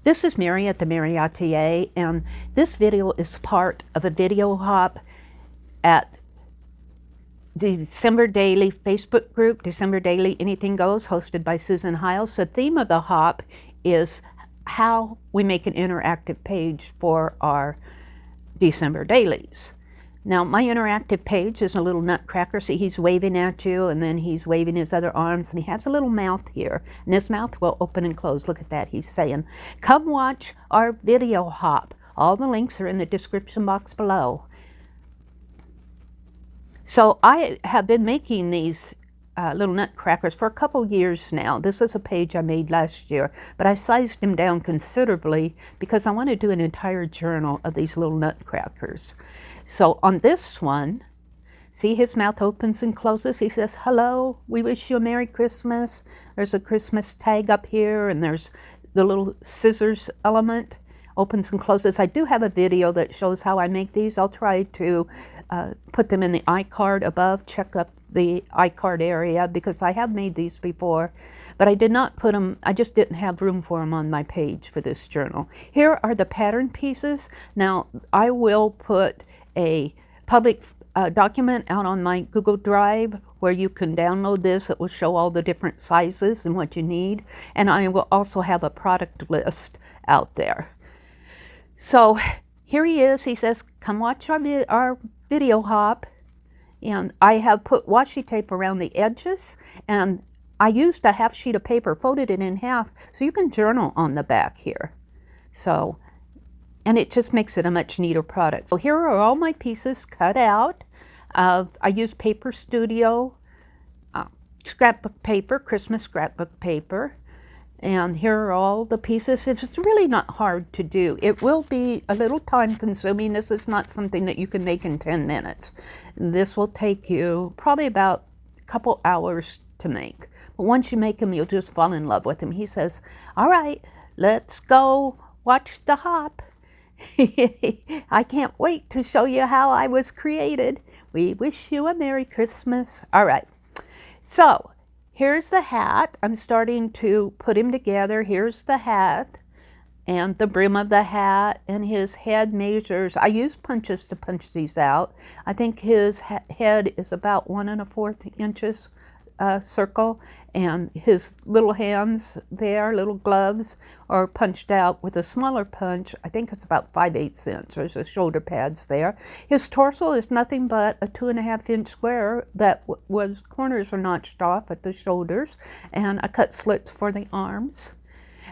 This is Mary at the.meri.atelier, and this video is part of a video hop at the December Daily Facebook group, December Daily Anything Goes, hosted by Susan Hiles. The theme of the hop is how we make an interactive page for our December dailies. Now, my interactive page is a little Nutcracker. See, he's waving at you, and then he's waving his other arms, and he has a little mouth here. And his mouth will open and close. Look at that. He's saying, come watch our video hop. All the links are in the description box below. So I have been making these little Nutcrackers for a couple years now. This is a page I made last year, but I sized them down considerably because I want to do an entire journal of these little Nutcrackers. So on this one, see, his mouth opens and closes. He says, hello, we wish you a Merry Christmas. There's a Christmas tag up here, and there's the little scissors element, opens and closes. I do have a video that shows how I make these. I'll try to put them in the iCard above. Check up the iCard area because I have made these before, but I did not put them, I just didn't have room for them on my page for this journal. Here are the pattern pieces. Now, I will put a public document out on my Google Drive where you can download this. It will show all the different sizes and what you need. And I will also have a product list out there. So here he is. He says, come watch our video hop. And I have put washi tape around the edges, and I used a half sheet of paper, folded it in half, so you can journal on the back here. So, and it just makes it a much neater product. So here are all my pieces cut out. I used Paper Studio scrapbook paper, Christmas scrapbook paper. And here are all the pieces. It's really not hard to do. It will be a little time consuming. This is not something that you can make in 10 minutes. This will take you probably about a couple hours to make. But once you make them, you'll just fall in love with them. He says, all right, let's go watch the hop. I can't wait to show you how I was created. We wish you a Merry Christmas. All right, so here's the hat. I'm starting to put him together. Here's the hat and the brim of the hat, and his head measures. I use punches to punch these out. I think his head is about 1 1/4 inches circle, and his little hands there, little gloves, are punched out with a smaller punch. I think it's about 5/8 inch. There's the shoulder pads there. His torso is nothing but a 2.5 inch square that corners are notched off at the shoulders, and I cut slits for the arms.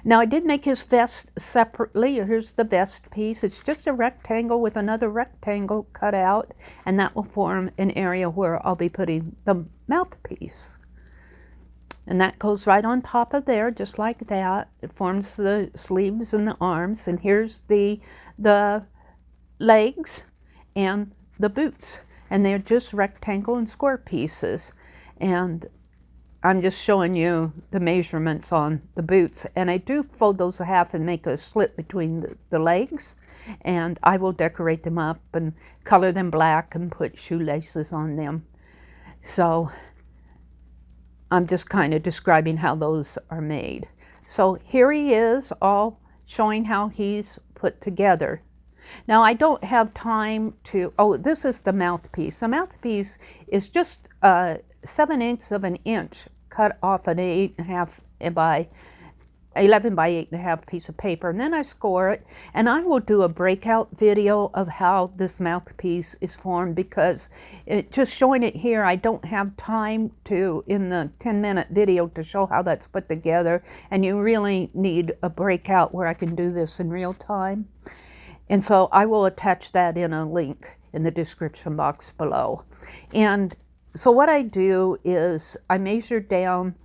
Now, I did make his vest separately. Here's the vest piece. It's just a rectangle with another rectangle cut out, and that will form an area where I'll be putting the mouthpiece. And that goes right on top of there, just like that. It forms the sleeves and the arms. And here's the legs and the boots. And they're just rectangle and square pieces. And I'm just showing you the measurements on the boots. And I do fold those in half and make a slit between the legs. And I will decorate them up and color them black and put shoelaces on them. So I'm just kind of describing how those are made. So here he is, all showing how he's put together. Now, I don't have time to, this is the mouthpiece. The mouthpiece is just 7/8 of an inch cut off an 8.5 by 11 by 8.5 piece of paper, and then I score it, and I will do a breakout video of how this mouthpiece is formed because just showing it here, I don't have time to, in the 10-minute video, to show how that's put together, and you really need a breakout where I can do this in real time. And so I will attach that in a link in the description box below. And so what I do is I measure down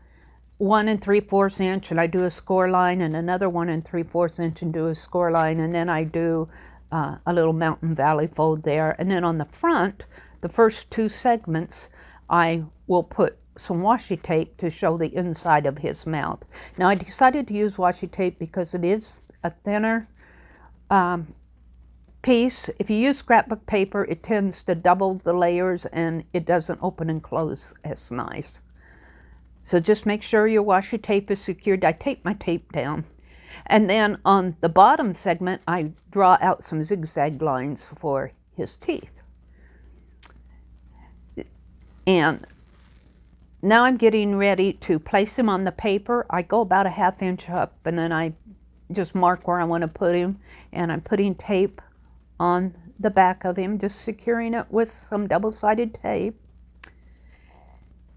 1 3/4 inch, and I do a score line, and another 1 3/4 inch and do a score line, and then I do a little mountain valley fold there. And then on the front, the first 2 segments, I will put some washi tape to show the inside of his mouth. Now, I decided to use washi tape because it is a thinner piece. If you use scrapbook paper, it tends to double the layers and it doesn't open and close as nice. So just make sure your washi tape is secured. I tape my tape down. And then on the bottom segment, I draw out some zigzag lines for his teeth. And now I'm getting ready to place him on the paper. I go about a 1/2 inch up, and then I just mark where I want to put him. And I'm putting tape on the back of him, just securing it with some double-sided tape.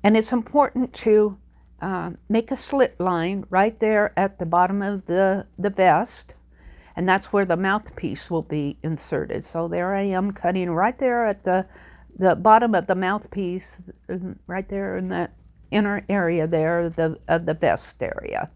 And it's important to make a slit line right there at the bottom of the vest, and that's where the mouthpiece will be inserted. So there I am cutting right there at the bottom of the mouthpiece, right there in that inner area there of the vest area.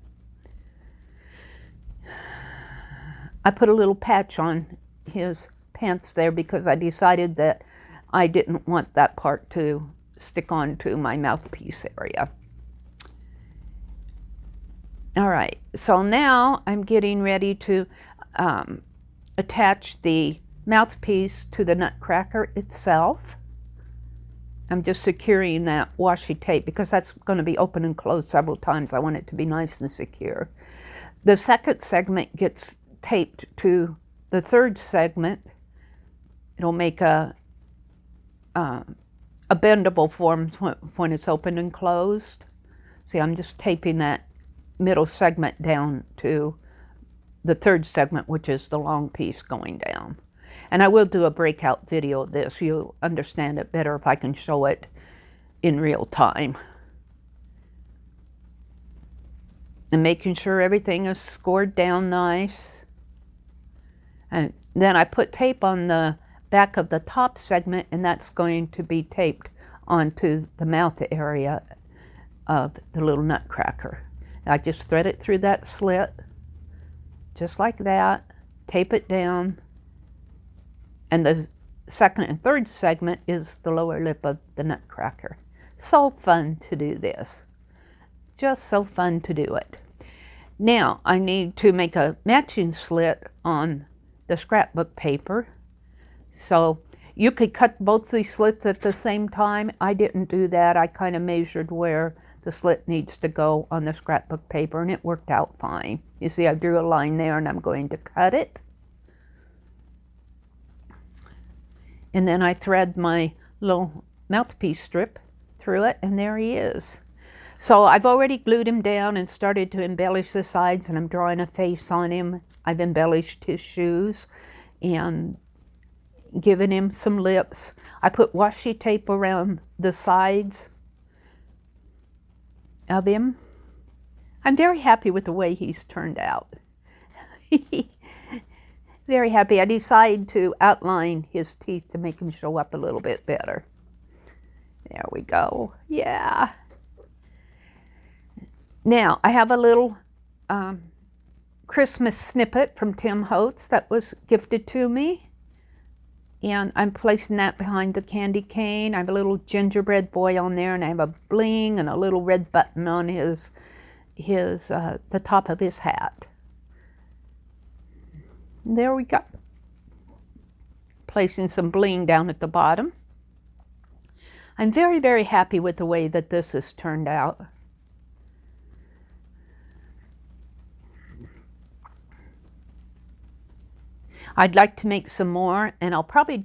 I put a little patch on his pants there because I decided that I didn't want that part to stick onto my mouthpiece area. All right, so now I'm getting ready to attach the mouthpiece to the Nutcracker itself. I'm just securing that washi tape because that's going to be open and closed several times. I want it to be nice and secure. The second segment gets taped to the third segment. It'll make a bendable form when it's open and closed. See, I'm just taping that middle segment down to the third segment, which is the long piece going down. And I will do a breakout video of this. You'll understand it better if I can show it in real time. And making sure everything is scored down nice. And then I put tape on the back of the top segment, and that's going to be taped onto the mouth area of the little Nutcracker. I just thread it through that slit, just like that, tape it down, and the second and third segment is the lower lip of the Nutcracker. So fun to do this. Just so fun to do it. Now, I need to make a matching slit on the scrapbook paper. So you could cut both these slits at the same time. I didn't do that. I kind of measured where the slit needs to go on the scrapbook paper, and it worked out fine. You see, I drew a line there, and I'm going to cut it. And then I thread my little mouthpiece strip through it, and there he is. So I've already glued him down and started to embellish the sides, and I'm drawing a face on him. I've embellished his shoes and given him some lips. I put washi tape around the sides of him. I'm very happy with the way he's turned out. Very happy. I decided to outline his teeth to make him show up a little bit better. There we go. Yeah. Now, I have a little Christmas snippet from Tim Holtz that was gifted to me. And I'm placing that behind the candy cane. I have a little gingerbread boy on there, and I have a bling and a little red button on the top of his hat. And there we go. Placing some bling down at the bottom. I'm very, very happy with the way that this has turned out. I'd like to make some more, and I'll probably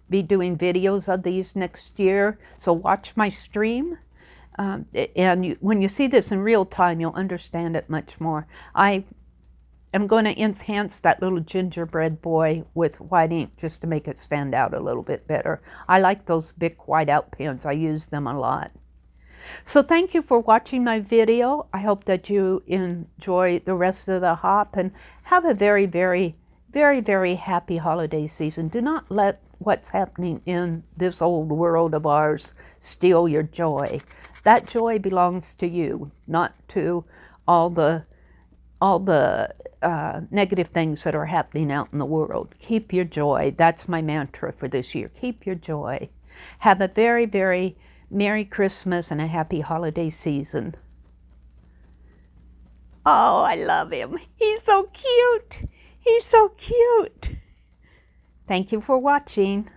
be doing videos of these next year, so watch my stream. When you see this in real time, you'll understand it much more. I am going to enhance that little gingerbread boy with white ink just to make it stand out a little bit better. I like those big whiteout pens. I use them a lot. So thank you for watching my video. I hope that you enjoy the rest of the hop and have a very, very, very, very happy holiday season. Do not let what's happening in this old world of ours steal your joy. That joy belongs to you, not to all the negative things that are happening out in the world. Keep your joy. That's my mantra for this year. Keep your joy. Have a very, very Merry Christmas and a happy holiday season. Oh, I love him. He's so cute. He's so cute. Thank you for watching.